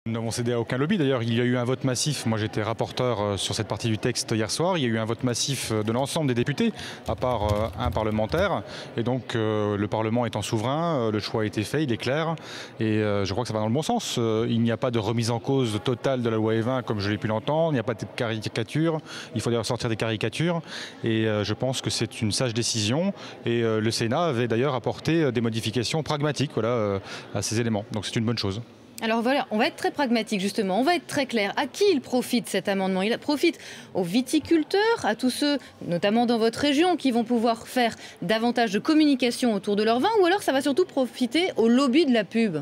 Nous n'avons cédé à aucun lobby. D'ailleurs, il y a eu un vote massif. Moi, j'étais rapporteur sur cette partie du texte hier soir. Il y a eu un vote massif de l'ensemble des députés, à part un parlementaire. Et donc, le Parlement étant souverain, le choix a été fait, il est clair. Et je crois que ça va dans le bon sens. Il n'y a pas de remise en cause totale de la loi E20, comme je l'ai pu l'entendre. Il n'y a pas de caricature. Il faut d'ailleurs sortir des caricatures. Et je pense que c'est une sage décision. Et le Sénat avait d'ailleurs apporté des modifications pragmatiques, voilà, à ces éléments. Donc, c'est une bonne chose. Alors voilà, on va être très pragmatique justement, on va être très clair. À qui il profite cet amendement? Il profite aux viticulteurs, à tous ceux, notamment dans votre région, qui vont pouvoir faire davantage de communication autour de leur vin, ou alors ça va surtout profiter au lobby de la pub?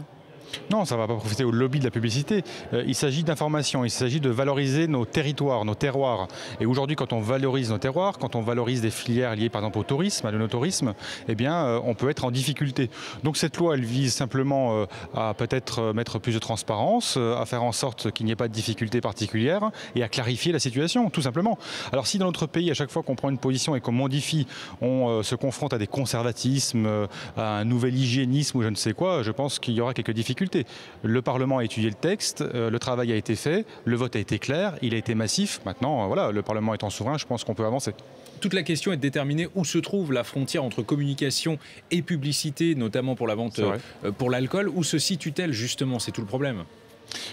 Non, ça ne va pas profiter au lobby de la publicité. Il s'agit d'information, il s'agit de valoriser nos territoires, nos terroirs. Et aujourd'hui, quand on valorise nos terroirs, quand on valorise des filières liées par exemple au tourisme, à l'œnotourisme, eh bien, on peut être en difficulté. Donc cette loi, elle vise simplement à peut-être mettre plus de transparence, à faire en sorte qu'il n'y ait pas de difficultés particulières et à clarifier la situation, tout simplement. Alors si dans notre pays, à chaque fois qu'on prend une position et qu'on modifie, on se confronte à des conservatismes, à un nouvel hygiénisme ou je ne sais quoi, je pense qu'il y aura quelques difficultés. Le Parlement a étudié le texte, le travail a été fait, le vote a été clair, il a été massif. Maintenant, voilà, le Parlement étant souverain, je pense qu'on peut avancer. Toute la question est de déterminer où se trouve la frontière entre communication et publicité, notamment pour la vente pour l'alcool. Où se situe-t-elle justement? C'est tout le problème.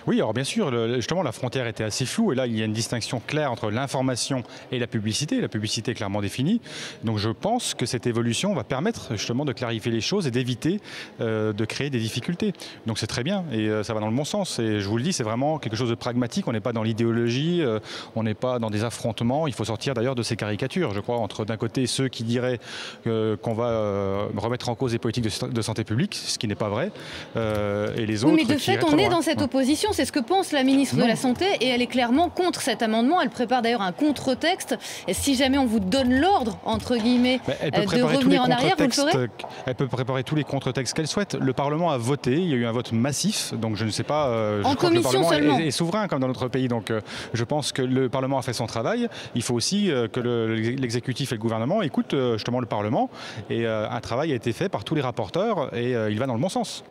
Oui, alors bien sûr, justement, la frontière était assez floue et là, il y a une distinction claire entre l'information et la publicité. La publicité est clairement définie. Donc je pense que cette évolution va permettre justement de clarifier les choses et d'éviter de créer des difficultés. Donc c'est très bien et ça va dans le bon sens. Et je vous le dis, c'est vraiment quelque chose de pragmatique. On n'est pas dans l'idéologie, on n'est pas dans des affrontements. Il faut sortir d'ailleurs de ces caricatures, je crois, entre d'un côté ceux qui diraient qu'on va remettre en cause les politiques de santé publique, ce qui n'est pas vrai, et les autres. Oui, mais de fait, on est dans cette opposition. C'est ce que pense la ministre de la Santé et elle est clairement contre cet amendement. Elle prépare d'ailleurs un contre-texte. Et si jamais on vous donne l'ordre, entre guillemets, de revenir en arrière, vous le ferez? Elle peut préparer tous les contre-textes qu'elle souhaite. Le Parlement a voté, il y a eu un vote massif. Donc je ne sais pas, je crois que le Parlement est souverain comme dans notre pays. Donc je pense que le Parlement a fait son travail. Il faut aussi que l'exécutif et le gouvernement écoutent justement le Parlement. Et un travail a été fait par tous les rapporteurs et il va dans le bon sens.